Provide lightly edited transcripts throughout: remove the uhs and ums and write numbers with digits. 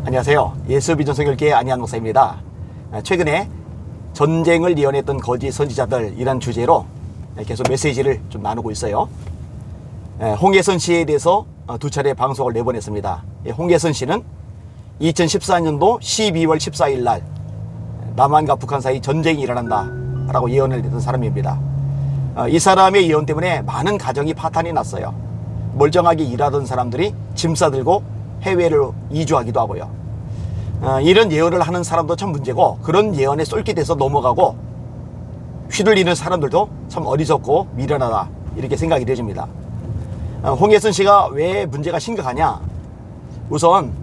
안녕하세요. 예수비전 성결교회 안희한 목사입니다. 최근에 전쟁을 예언했던 거짓 선지자들 이란 주제로 계속 메시지를 좀 나누고 있어요. 홍해선 씨에 대해서 두 차례 방송을 내보냈습니다. 홍해선 씨는 2014년도 12월 14일 날 남한과 북한 사이 전쟁이 일어난다 라고 예언을 했던 사람입니다. 이 사람의 예언 때문에 많은 가정이 파탄이 났어요. 멀쩡하게 일하던 사람들이 짐 싸들고 해외로 이주하기도 하고요. 이런 예언을 하는 사람도 참 문제고, 그런 예언에 쏠깃해서 넘어가고 휘둘리는 사람들도 참 어리석고 미련하다, 이렇게 생각이 되어집니다. 홍해선 씨가 왜 문제가 심각하냐? 우선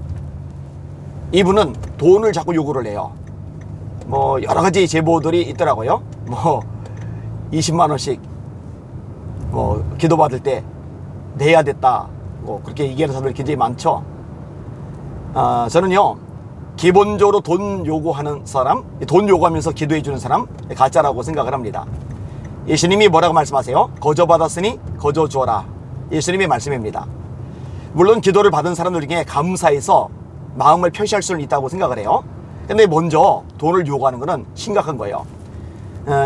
이분은 돈을 자꾸 요구를 해요. 뭐 여러 가지 제보들이 있더라고요. 뭐 20만 원씩 뭐 기도받을 때 내야 됐다, 뭐 그렇게 얘기하는 사람들이 굉장히 많죠. 저는요, 기본적으로 돈 요구하는 사람, 돈 요구하면서 기도해 주는 사람, 가짜라고 생각을 합니다. 예수님이 뭐라고 말씀하세요? 거저 받았으니 거저 주어라. 예수님의 말씀입니다. 물론 기도를 받은 사람들 중에 감사해서 마음을 표시할 수는 있다고 생각을 해요. 근데 먼저 돈을 요구하는 것은 심각한 거예요.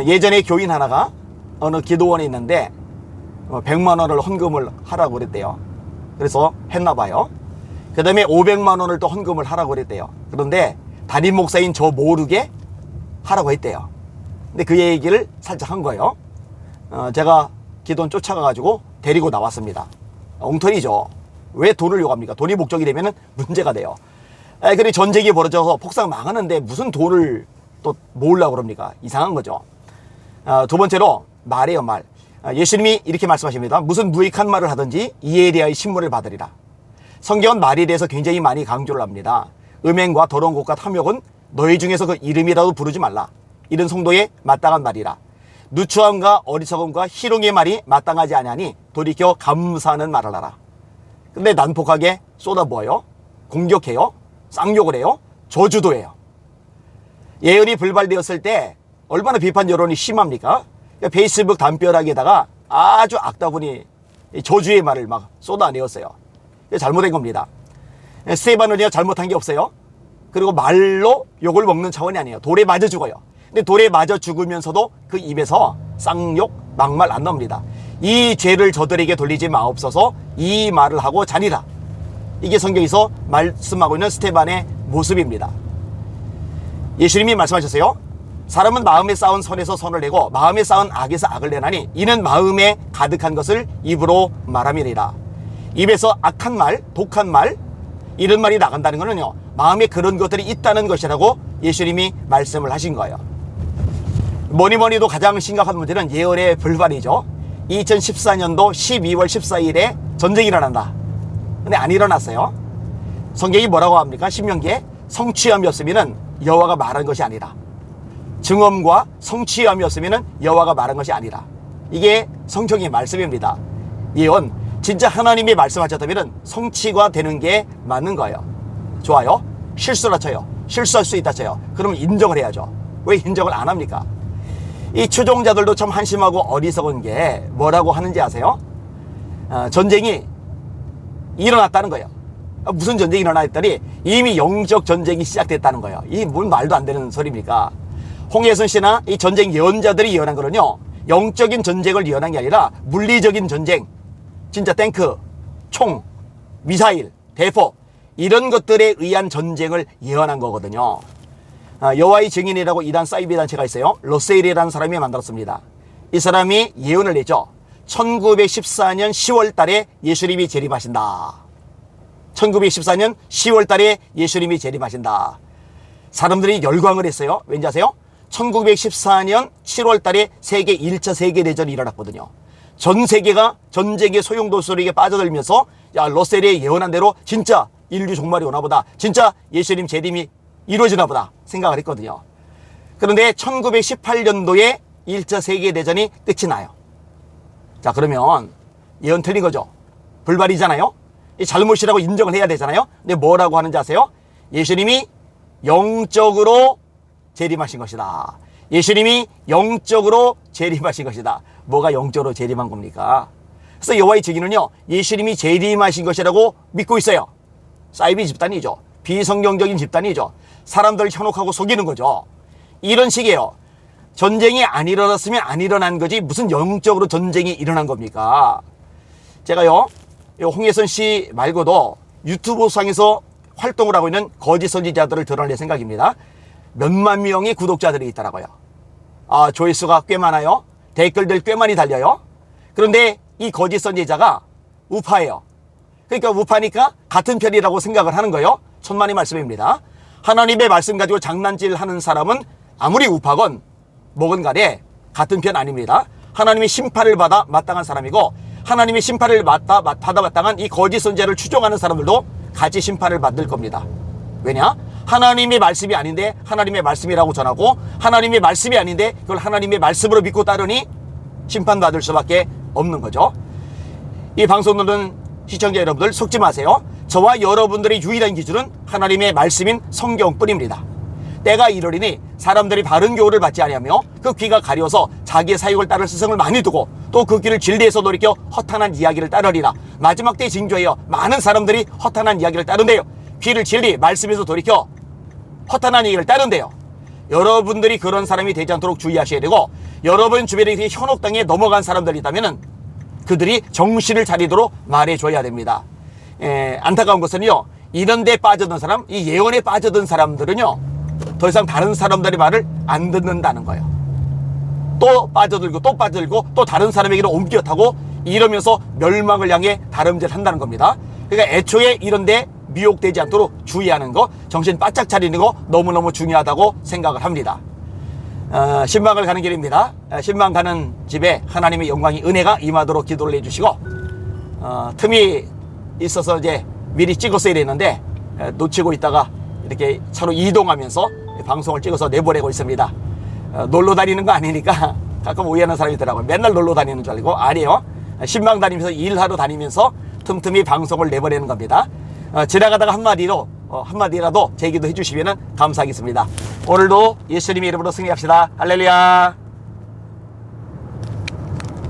예전에 교인 하나가 어느 기도원에 있는데 100만 원을 헌금을 하라고 그랬대요. 그래서 했나 봐요. 그 다음에 500만 원을 또 헌금을 하라고 그랬대요. 그런데 담임 목사인 저 모르게 하라고 했대요. 근데 그 얘기를 살짝 한 거예요. 제가 기도원 쫓아가가지고 데리고 나왔습니다. 엉터리죠. 왜 돈을 요구합니까? 돈이 목적이 되면 문제가 돼요. 그리고 전쟁이 벌어져서 폭삭 망하는데 무슨 돈을 또 모으려고 그럽니까? 이상한 거죠. 두 번째로 말이에요, 말. 예수님이 이렇게 말씀하십니다. 무슨 무익한 말을 하든지 이에 대하여 신문을 받으리라. 성경은 말에 대해서 굉장히 많이 강조를 합니다. 음행과 더러운 것과 탐욕은 너희 중에서 그 이름이라도 부르지 말라. 이런 성도의 마땅한 말이라. 누추함과 어리석음과 희롱의 말이 마땅하지 아니하니 돌이켜 감사하는 말을 하라. 근데 난폭하게 쏟아부어요. 공격해요. 쌍욕을 해요. 저주도 해요. 예언이 불발되었을 때 얼마나 비판 여론이 심합니까? 페이스북 담벼락에다가 아주 악다분히 저주의 말을 막 쏟아내었어요. 잘못된 겁니다. 스테반은요, 잘못한 게 없어요. 그리고 말로 욕을 먹는 차원이 아니에요. 돌에 맞아 죽어요. 근데 돌에 맞아 죽으면서도 그 입에서 쌍욕, 막말 안 나옵니다. 이 죄를 저들에게 돌리지 마옵소서, 이 말을 하고 자니라. 이게 성경에서 말씀하고 있는 스테반의 모습입니다. 예수님이 말씀하셨어요. 사람은 마음에 쌓은 선에서 선을 내고 마음에 쌓은 악에서 악을 내나니 이는 마음에 가득한 것을 입으로 말함이니라. 입에서 악한 말, 독한 말, 이런 말이 나간다는 것은요, 마음에 그런 것들이 있다는 것이라고 예수님이 말씀을 하신 거예요. 뭐니뭐니도 가장 심각한 문제는 예언의 불발이죠. 2014년도 12월 14일에 전쟁이 일어난다. 근데 안 일어났어요. 성경이 뭐라고 합니까? 신명기에 성취함이 없으면 여호와가 말한 것이 아니라, 증언과 성취함이 없으면 여호와가 말한 것이 아니라, 이게 성경의 말씀입니다. 예언, 진짜 하나님이 말씀하셨다면 성취가 되는 게 맞는 거예요. 좋아요. 실수라 쳐요. 실수할 수 있다 쳐요. 그러면 인정을 해야죠. 왜 인정을 안 합니까? 이 추종자들도 참 한심하고 어리석은 게 뭐라고 하는지 아세요? 전쟁이 일어났다는 거예요. 무슨 전쟁이 일어나 했더니 이미 영적 전쟁이 시작됐다는 거예요. 이 뭔 말도 안 되는 소리입니까? 홍해선 씨나 이 전쟁 예언자들이 예언한 거는요, 영적인 전쟁을 예언한 게 아니라 물리적인 전쟁, 진짜 탱크, 총, 미사일, 대포, 이런 것들에 의한 전쟁을 예언한 거거든요. 여호와의 증인이라고 이단 사이비 단체가 있어요. 러셀이라는 사람이 만들었습니다. 이 사람이 예언을 했죠. 1914년 10월 달에 예수님이 재림하신다. 1914년 10월 달에 예수님이 재림하신다. 사람들이 열광을 했어요. 왠지 아세요? 1914년 7월 달에 세계 1차 세계대전이 일어났거든요. 전 세계가 전쟁의 소용돌이에 빠져들면서, 야, 러셀이 예언한 대로 진짜 인류 종말이 오나 보다, 진짜 예수님 재림이 이루어지나 보다 생각을 했거든요. 그런데 1918년도에 1차 세계대전이 끝이 나요. 자, 그러면 예언 틀린 거죠. 불발이잖아요. 이 잘못이라고 인정을 해야 되잖아요. 근데 뭐라고 하는지 아세요? 예수님이 영적으로 재림하신 것이다. 예수님이 영적으로 재림하신 것이다. 뭐가 영적으로 재림한 겁니까? 그래서 여호와의 증인은요, 예수님이 재림하신 것이라고 믿고 있어요. 사이비 집단이죠. 비성경적인 집단이죠. 사람들을 현혹하고 속이는 거죠. 이런 식이에요. 전쟁이 안 일어났으면 안 일어난 거지 무슨 영적으로 전쟁이 일어난 겁니까? 제가요, 홍혜선 씨 말고도 유튜브 상에서 활동을 하고 있는 거짓 선지자들을 드러낼 생각입니다. 몇만 명의 구독자들이 있더라고요. 아, 조회수가 꽤 많아요. 댓글들 꽤 많이 달려요. 그런데 이 거짓 선지자가 우파예요. 그러니까 우파니까 같은 편이라고 생각을 하는 거예요. 천만의 말씀입니다. 하나님의 말씀 가지고 장난질 하는 사람은 아무리 우파건 뭐건 간에 같은 편 아닙니다. 하나님의 심판을 받아 마땅한 사람이고, 하나님의 심판을 받아 마땅한 이 거짓 선지자를 추종하는 사람들도 같이 심판을 받을 겁니다. 왜냐? 하나님의 말씀이 아닌데 하나님의 말씀이라고 전하고, 하나님의 말씀이 아닌데 그걸 하나님의 말씀으로 믿고 따르니 심판받을 수밖에 없는 거죠. 이 방송 듣는 시청자 여러분들 속지 마세요. 저와 여러분들의 유일한 기준은 하나님의 말씀인 성경뿐입니다. 때가 이르리니 사람들이 바른 교훈을 받지 아니하며 그 귀가 가려서 자기의 사욕을 따를 스승을 많이 두고 또 그 길을 진리에서 돌이켜 허탄한 이야기를 따르리라. 마지막 때에 징조예요. 많은 사람들이 허탄한 이야기를 따른대요. 귀를 진리 말씀에서 돌이켜 허탄한 얘기를 따른대요. 여러분들이 그런 사람이 되지 않도록 주의하셔야 되고, 여러분 주변에 현혹당에 넘어간 사람들이 있다면 그들이 정신을 차리도록 말해줘야 됩니다. 안타까운 것은요, 이런 데 빠져든 사람, 이 예언에 빠져든 사람들은요, 더 이상 다른 사람들의 말을 안 듣는다는 거예요. 또 빠져들고 또 빠져들고 또 다른 사람에게로 옮겨 타고 이러면서 멸망을 향해 다름질 한다는 겁니다. 그러니까 애초에 이런 데 미혹되지 않도록 주의하는 거, 정신 바짝 차리는 거 너무너무 중요하다고 생각을 합니다. 신방을 가는 길입니다. 신방 가는 집에 하나님의 영광이, 은혜가 임하도록 기도를 해주시고, 틈이 있어서 이제 미리 찍었어야 되는데 놓치고 있다가 이렇게 차로 이동하면서 방송을 찍어서 내보내고 있습니다. 놀러 다니는 거 아니니까 가끔 오해하는 사람이 있더라고요. 맨날 놀러 다니는 줄 알고. 아니에요. 신방 다니면서 일하러 다니면서 틈틈이 방송을 내보내는 겁니다. 지나가다가 한마디라도 제기도 해주시면 감사하겠습니다. 오늘도 예수님의 이름으로 승리합시다. 할렐루야.